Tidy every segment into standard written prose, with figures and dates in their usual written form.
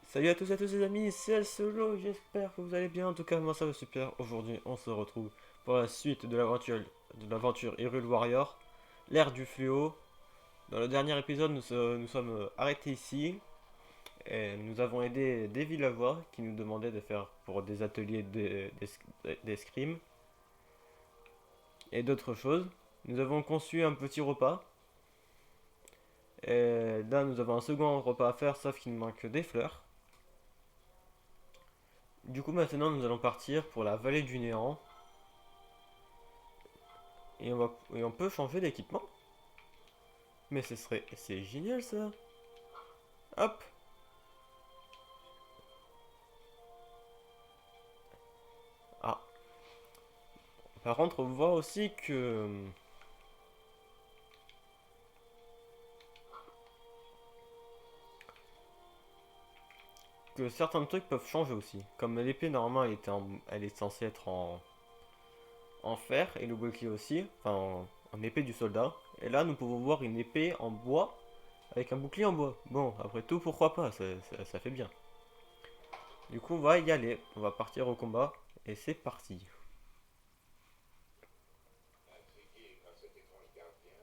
Salut à tous et à tous les amis, c'est El Solo, j'espère que vous allez bien. En tout cas, moi ça va super. Aujourd'hui, on se retrouve pour la suite de l'aventure Hyrule Warrior, l'ère du fléau. Dans le dernier épisode, nous sommes arrêtés ici et nous avons aidé des villageois qui nous demandaient de faire pour des ateliers d'escrime et d'autres choses. Nous avons conçu un petit repas et là, nous avons un second repas à faire, sauf qu'il nous manque des fleurs. Du coup, maintenant, nous allons partir pour la vallée du néant. Et on peut changer d'équipement. Mais c'est génial ça. Hop. Ah. Par contre, on voit aussi que certains trucs peuvent changer aussi. Comme l'épée normalement elle est censée être en fer et le bouclier aussi, enfin en épée du soldat. Et là nous pouvons voir une épée en bois avec un bouclier en bois. Bon, après tout, pourquoi pas, ça fait bien. Du coup, on va y aller, on va partir au combat et c'est parti. Intrigué par cet étrange gardien,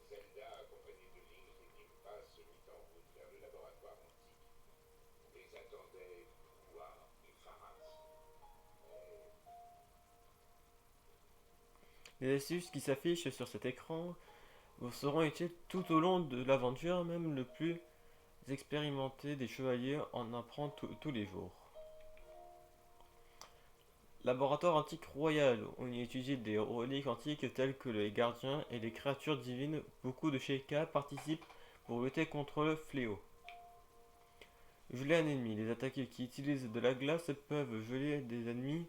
Zelda, accompagnée de Link et d'Impa, se mit en route vers le laboratoire antique. Les attendaient pouvoir et Pharas. Mais Les astuces qui s'affichent sur cet écran vous seront utiles tout au long de l'aventure, même le plus expérimenté des chevaliers en apprend tous les jours. Laboratoire antique royal, on y étudie des reliques antiques telles que les gardiens et les créatures divines. Beaucoup de Sheikah participent pour lutter contre le fléau. Geler un ennemi. Les attaqués qui utilisent de la glace peuvent geler des ennemis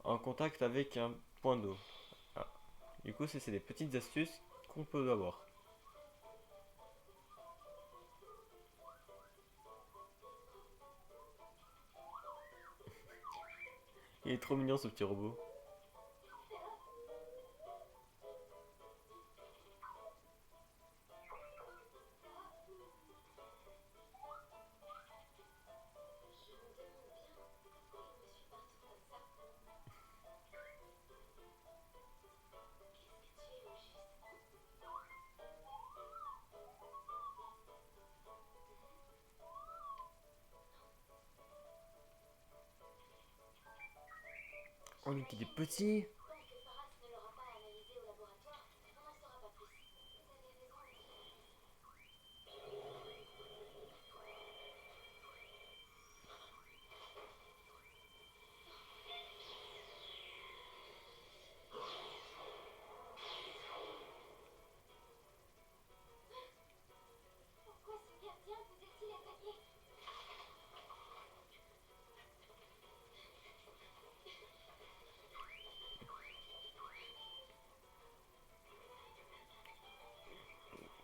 en contact avec un point d'eau. Ah. Du coup, c'est des petites astuces qu'on peut avoir. Il est trop mignon ce petit robot. Oh, lui, il est petit.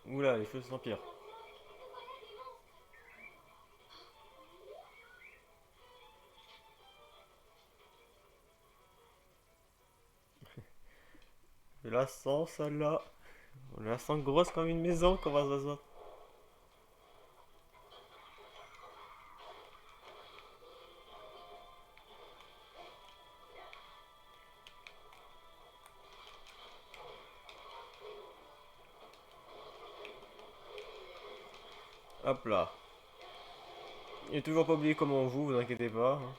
Oula, les choses s'empirent. Je la sens, celle-là. On la sent grosse comme une maison, comment ça se voit. Hop là. Il est toujours pas oublié comment on joue, vous inquiétez pas, hein.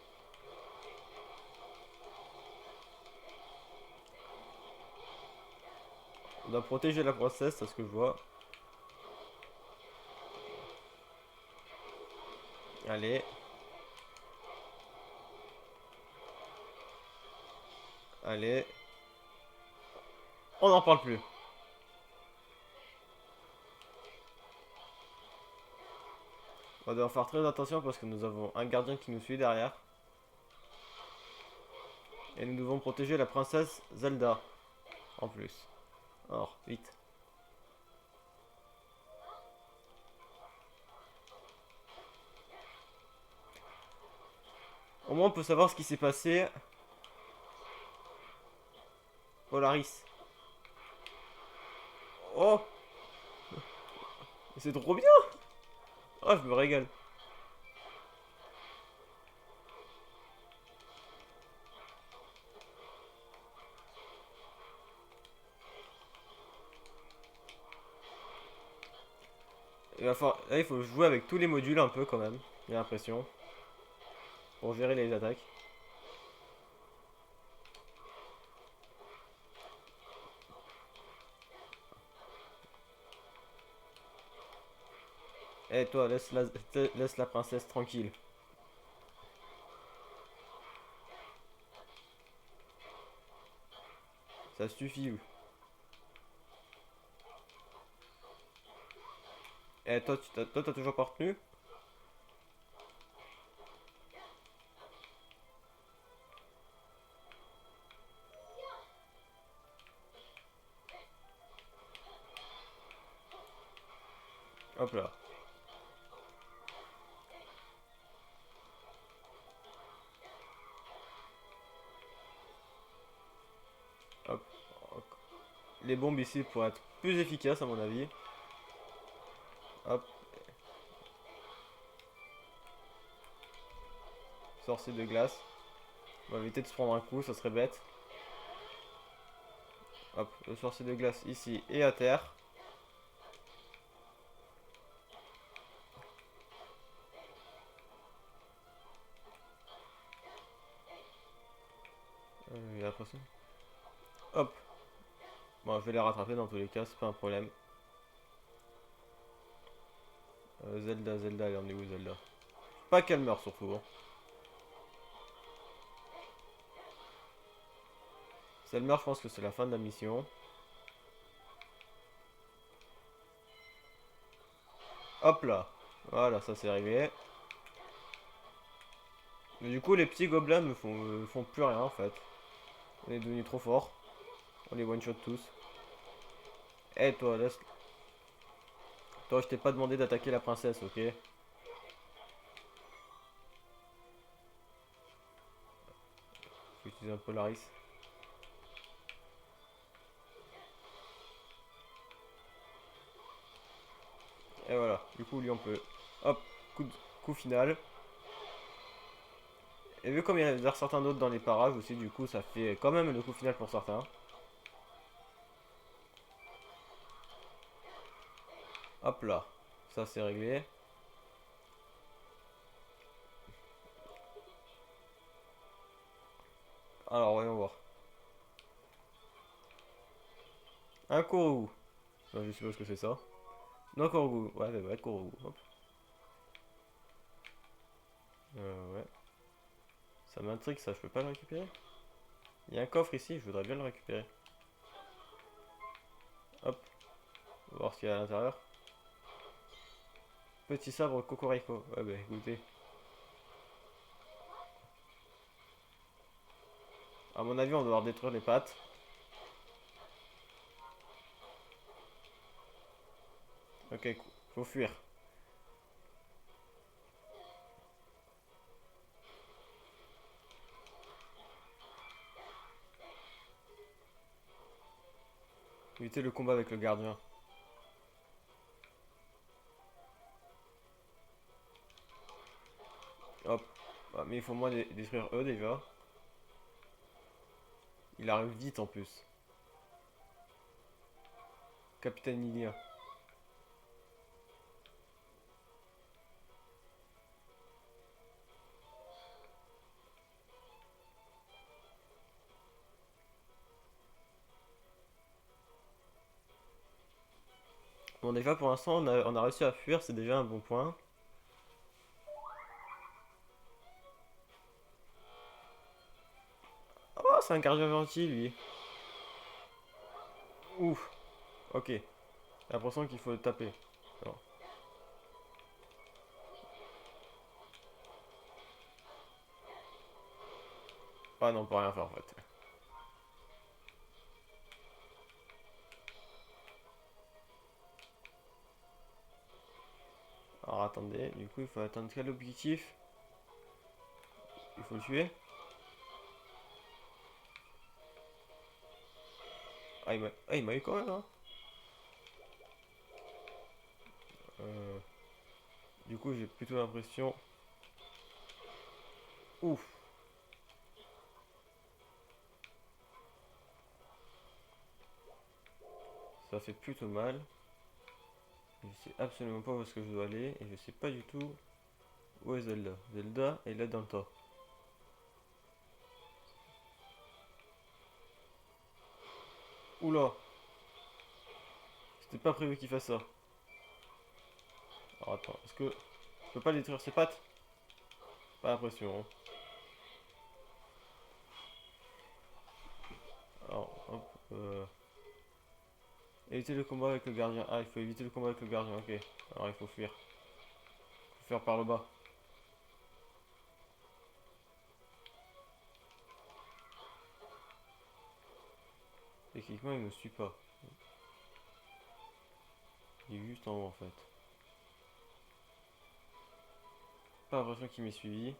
On doit protéger la princesse, c'est ce que je vois. Allez, allez. On n'en parle plus. On va devoir faire très attention parce que nous avons un gardien qui nous suit derrière. Et nous devons protéger la princesse Zelda. En plus. Alors, vite. Au moins on peut savoir ce qui s'est passé. Polaris. Oh, c'est trop bien. Oh, je me régale. Là, il faut jouer avec tous les modules un peu quand même, j'ai l'impression, pour gérer les attaques. Eh toi, laisse la princesse tranquille. Ça suffit. Eh toi, toi, t'as toujours pas retenu? Hop là. Hop. Les bombes ici pour être plus efficaces à mon avis. Hop. Sorcier de glace. On va éviter de se prendre un coup, ça serait bête. Hop, le sorcier de glace ici et à terre. Et après ça. Hop. Bon, je vais les rattraper dans tous les cas, c'est pas un problème. Zelda, elle en est où Zelda? Pas qu'elle meurt surtout. Hein. Si elle meurt, je pense que c'est la fin de la mission. Hop là. Voilà, ça c'est réglé. Mais du coup, les petits gobelins me font plus rien en fait. On est devenu trop fort. On les one-shot tous. Eh toi, laisse. Toi, je t'ai pas demandé d'attaquer la princesse, ok? Faut utiliser un Polaris. Et voilà, du coup, lui on peut. Hop, coup final. Et vu comme il y en a certains d'autres dans les parages aussi, du coup, ça fait quand même le coup final pour certains. Hop là, ça c'est réglé. Alors, voyons voir. Un Korogu. Je suppose que c'est ça. Non, Korogu. Ouais, ouais, Korogu. Hop. Ouais. Ça m'intrigue ça, je peux pas le récupérer. Il y a un coffre ici, je voudrais bien le récupérer. Hop, on va voir ce qu'il y a à l'intérieur. Petit sabre Cocorico. Ouais, bah écoutez. À mon avis, on va devoir détruire les pattes. Ok, faut fuir. Éviter le combat avec le gardien. Hop. Ah, mais il faut moins détruire eux déjà. Il arrive vite en plus. Capitaine Lilia. Bon, déjà pour l'instant, on a réussi à fuir, c'est déjà un bon point. Oh, c'est un gardien gentil lui. Ouf. Ok. J'ai l'impression qu'il faut le taper. Non. Ah non, on peut rien faire en fait. Alors attendez, du coup il faut atteindre quel objectif? Il faut le tuer. Il m'a eu quand même hein. Euh, du coup j'ai plutôt l'impression. Ouf. Ça fait plutôt mal. Je sais absolument pas où est-ce que je dois aller et je sais pas du tout où est Zelda. Zelda est là dans le tas. Oula, c'était pas prévu qu'il fasse ça. Alors attends, est-ce que je peux pas détruire ses pattes? Pas l'impression, hein. Alors, hop, éviter le combat avec le gardien. Ah, il faut éviter le combat avec le gardien, ok. Alors il faut fuir. Il faut fuir par le bas. Techniquement, il me suit pas. Il est juste en haut en fait. Pas l'impression qu'il m'ait suivi.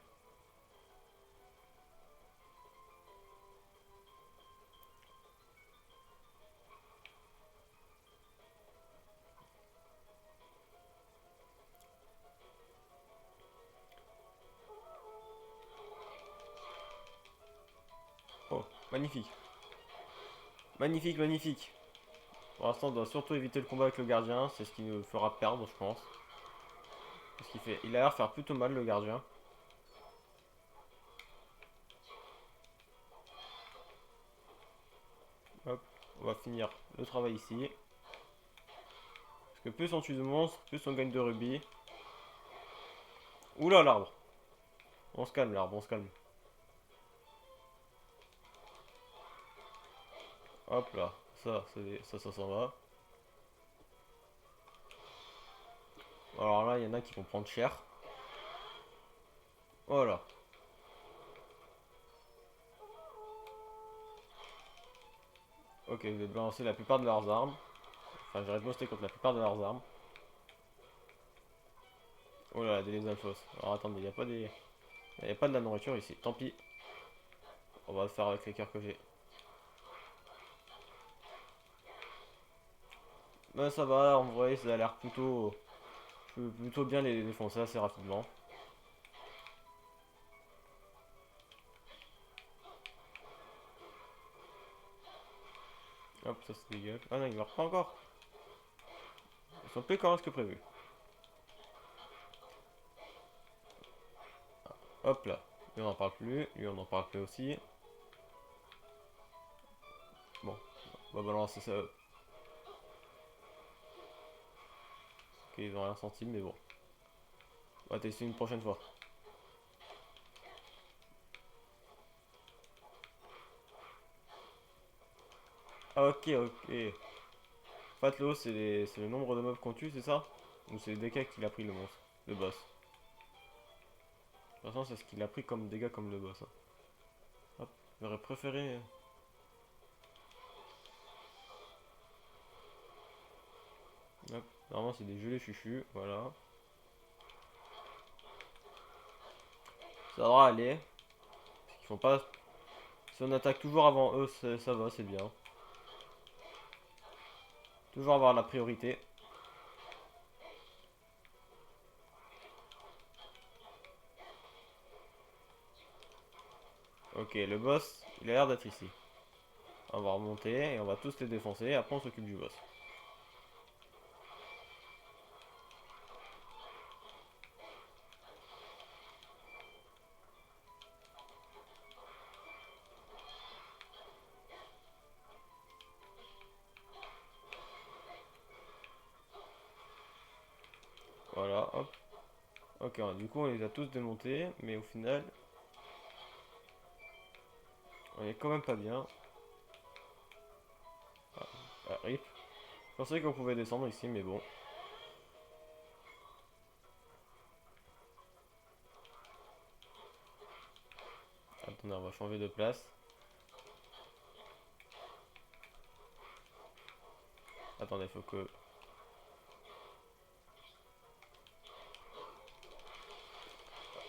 Oh, magnifique. Magnifique, magnifique. Pour l'instant, on doit surtout éviter le combat avec le gardien. C'est ce qui nous fera perdre, je pense. Parce qu'il fait, il a l'air de faire plutôt mal le gardien. Hop, on va finir le travail ici. Parce que plus on tue de monstres, plus on gagne de rubis. Oula, l'arbre. On se calme, l'arbre, on se calme. Hop là, ça s'en va. Alors là, il y en a qui vont prendre cher. Voilà. Ok, je vais balancer la plupart de leurs armes. Enfin, j'ai riposté contre la plupart de leurs armes. Oh là là, des alphos. Alors attendez, il n'y a pas des. Il n'y a pas de la nourriture ici. Tant pis. On va le faire avec les cœurs que j'ai. Mais ça va, en vrai, ça a l'air plutôt. Je peux plutôt bien les défoncer assez rapidement. Hop, ça se dégage. Ah non, il meurt pas encore. Ils sont plus corrects que prévu. Hop là. Lui on n'en parle plus. Lui on en parle plus aussi. Bon. On va balancer ça. Ok, ils ont rien senti, mais bon. On va tester une prochaine fois. Ah, ok, ok. Fatlo, c'est le nombre de mobs qu'on tue, c'est ça? Ou c'est les dégâts qu'il a pris le monstre, le boss? De toute façon, c'est ce qu'il a pris comme dégâts comme le boss, hein. Hop, j'aurais préféré. Hop, normalement c'est des gelées chuchus, voilà. Ça devra aller. Parce qu'ils font pas. Si on attaque toujours avant eux, ça va, c'est bien. Toujours avoir la priorité. Ok, le boss, il a l'air d'être ici. On va remonter et on va tous les défoncer. Après, on s'occupe du boss. Voilà, hop. Ok, du coup, on les a tous démontés. Mais au final, on est quand même pas bien. Ah, rip. Je pensais qu'on pouvait descendre ici, mais bon. Attendez, on va changer de place. Attendez, il faut que.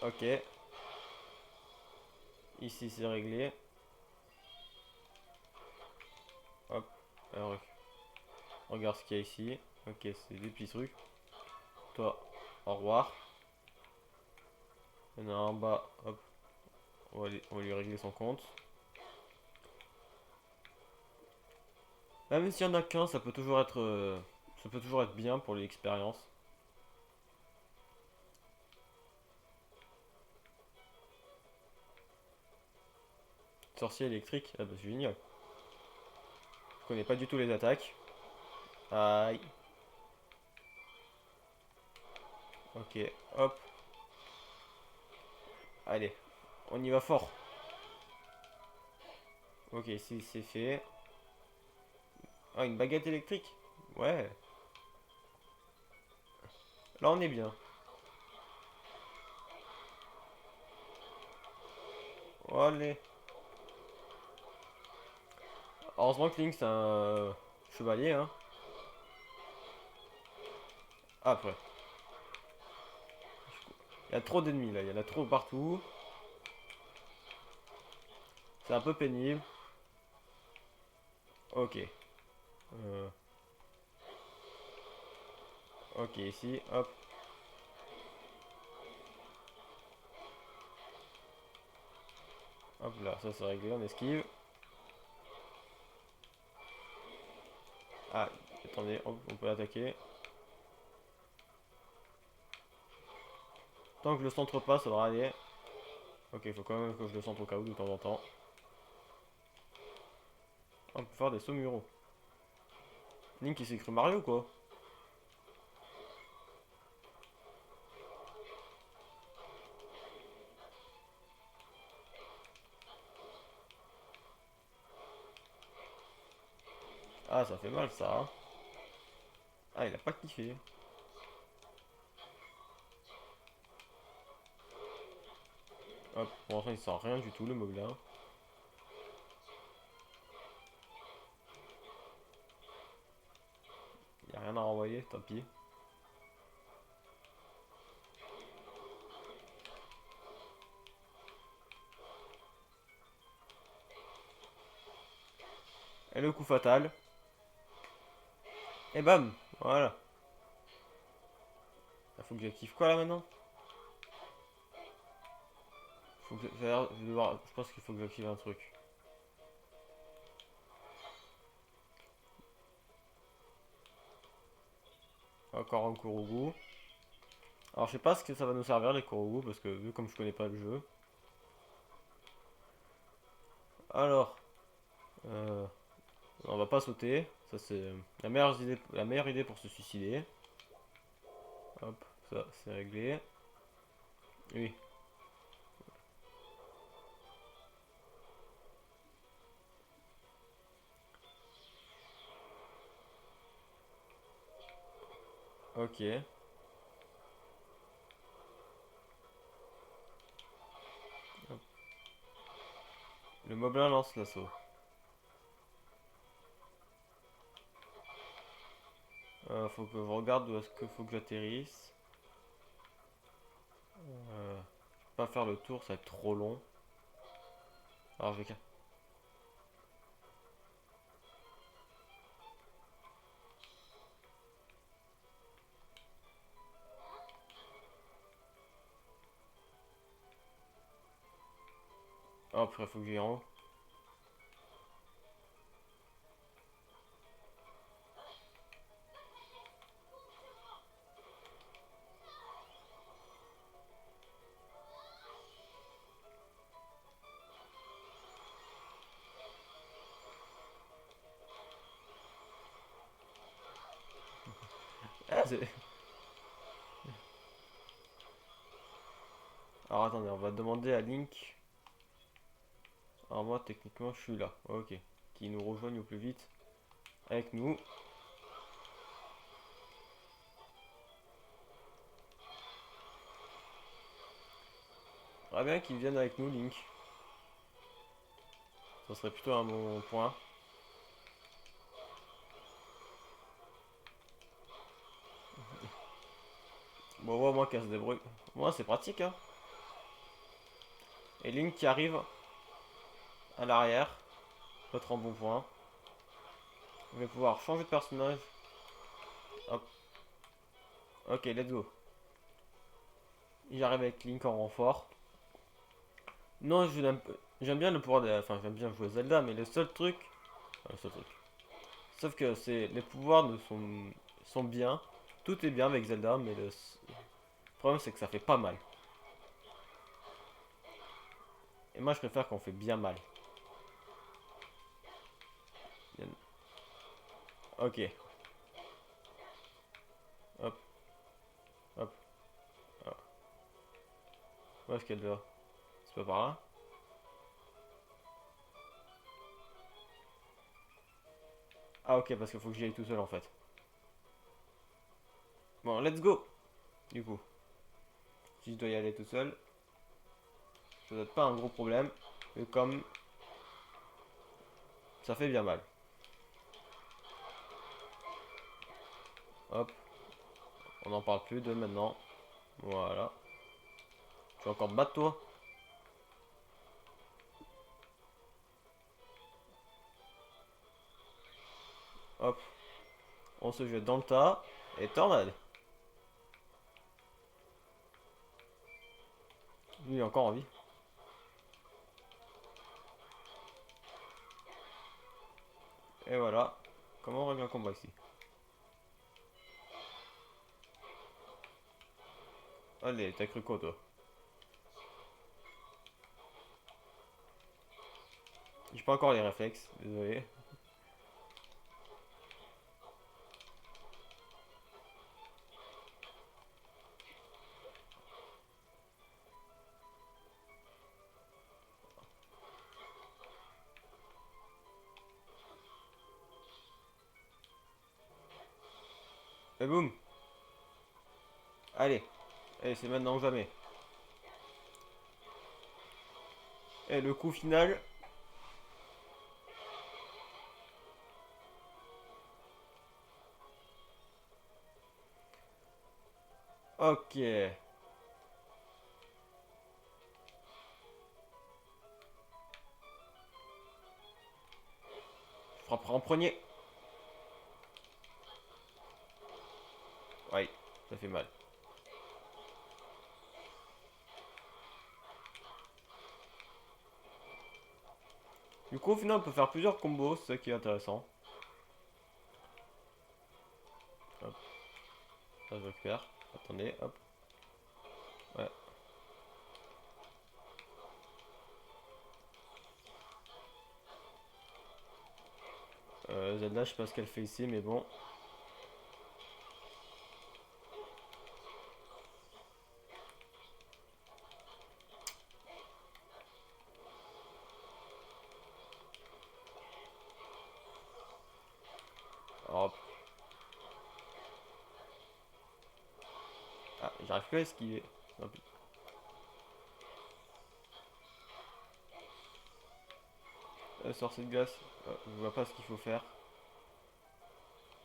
Ok. Ici, c'est réglé. Hop. Alors, regarde ce qu'il y a ici. Ok, c'est des petits trucs. Toi, au revoir. Il y en a un en bas. Hop. On va lui régler son compte. Même s'il y en a qu'un, ça peut toujours être Ça peut toujours être bien pour l'expérience. Sorcier électrique, ah bah c'est génial. Je connais pas du tout les attaques. Aïe. Ok, hop. Allez, on y va fort. Ok, c'est fait. Ah, une baguette électrique. Ouais, là on est bien. Allez. Heureusement que Link c'est un chevalier, hein. Après, il y a trop d'ennemis là, il y en a trop partout. C'est un peu pénible. Ok. Euh, ok, ici, hop. Hop là, ça c'est réglé, on esquive. Ah, attendez, on peut l'attaquer. Tant que je le centre pas, ça devrait aller. Ok, il faut quand même que je le centre au cas où de temps en temps. On peut faire des sauts muraux. Link il s'est cru Mario quoi. Ah, ça fait mal ça, hein. Ah, il a pas kiffé. Hop, pour l'instant il sent rien du tout le moblin. Il a rien à renvoyer, tant pis. Et le coup fatal. Et bam, voilà. Il faut que j'active quoi là maintenant? Faut que je pense qu'il faut que j'active un truc. Encore un Kurogu. Alors je sais pas ce que ça va nous servir les Kurogu parce que vu comme je connais pas le jeu. Alors, euh, on va pas sauter. Ça c'est la meilleure idée pour se suicider. Hop, ça c'est réglé. Oui. Ok. Hop. Le moblin lance l'assaut. Faut que je regarde où est-ce qu'il faut que j'atterrisse. Pas faire le tour, ça va être trop long. Alors je vais. Hop, il faut que j'y rentre. Ah, alors attendez, on va demander à Link. Alors moi techniquement je suis là. Ok. Qui nous rejoigne au plus vite avec nous. Ah bien qu'ils viennent avec nous Link. Ça serait plutôt un bon point. Bon on voit moi qu'elle se débrouille. Moi c'est pratique hein. Et Link qui arrive à l'arrière. Peut-être en bon point. On va pouvoir changer de personnage. Hop. Ok, let's go. J'arrive avec Link en renfort. Non, j'aime bien le pouvoir de. Enfin, j'aime bien jouer Zelda, mais le seul truc. Enfin, le seul truc. Sauf que c'est les pouvoirs ne sont. sont bien. Tout est bien avec Zelda, mais le problème c'est que ça fait pas mal. Et moi je préfère qu'on fait bien mal. Ok, hop, hop, hop. Où est-ce qu'elle va? C'est pas par là? Ah ok, parce qu'il faut que j'y aille tout seul en fait. Bon, let's go. Du coup, si je dois y aller tout seul, ça doit être pas un gros problème. Et comme ça fait bien mal. Hop, on n'en parle plus de maintenant. Voilà. Tu vas encore te battre toi? Hop, on se jette dans le tas. Et tornade. Lui il est encore en vie. Et voilà. Comment on règle un combat ici? Allez, t'as cru quoi toi? J'ai pas encore les réflexes, désolé. Et boum. Allez. Allez, c'est maintenant ou jamais. Et le coup final. Ok. Je frapperai en premier. Ouais, ça fait mal. Du coup, au final, on peut faire plusieurs combos, c'est ça qui est intéressant. Hop, ça je récupère. Attendez, hop. Ouais. Zelda, je sais pas ce qu'elle fait ici, mais bon. Hop. Ah, j'arrive plus à esquiver. Hop. Sorcier de glace. Je vois pas ce qu'il faut faire.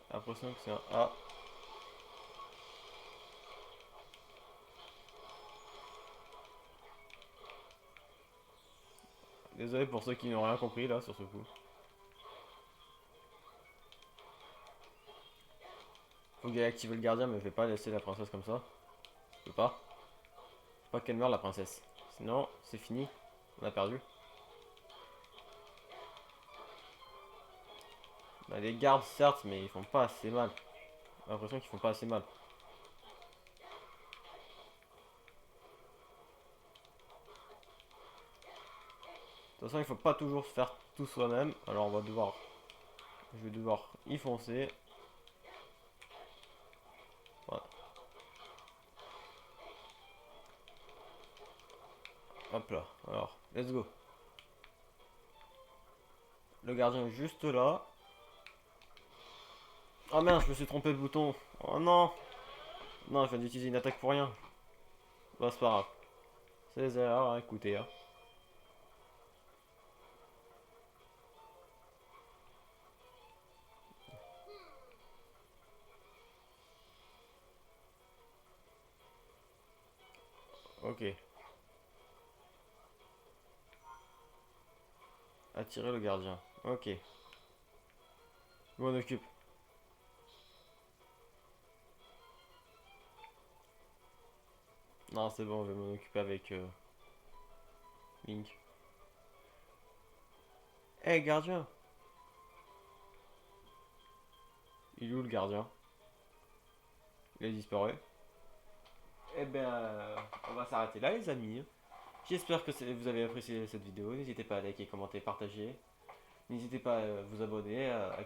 J'ai l'impression que c'est un A. Désolé pour ceux qui n'ont rien compris là sur ce coup. Faut que j'aille activer le gardien, mais je vais pas laisser la princesse comme ça. Je peux pas. Faut pas qu'elle meure la princesse. Sinon, c'est fini. On a perdu. On a des gardes certes, mais ils font pas assez mal. J'ai l'impression qu'ils font pas assez mal. De toute façon, il faut pas toujours se faire tout soi-même. Alors on va devoir. Je vais devoir y foncer. Voilà. Hop là. Alors, let's go. Le gardien est juste là. Oh merde, je me suis trompé de bouton. Oh non. Non, je viens d'utiliser une attaque pour rien. Bah, c'est pas grave. C'est des erreurs, hein, écoutez. Hein. Ok. Attirer le gardien. Ok. Je m'en occupe. Non, c'est bon, je vais m'en occuper avec Link. Eh, gardien. Il est où le gardien? Il a disparu. Et ben, on va s'arrêter là, les amis. J'espère que vous avez apprécié cette vidéo. N'hésitez pas à liker, commenter, partager. N'hésitez pas à vous abonner, à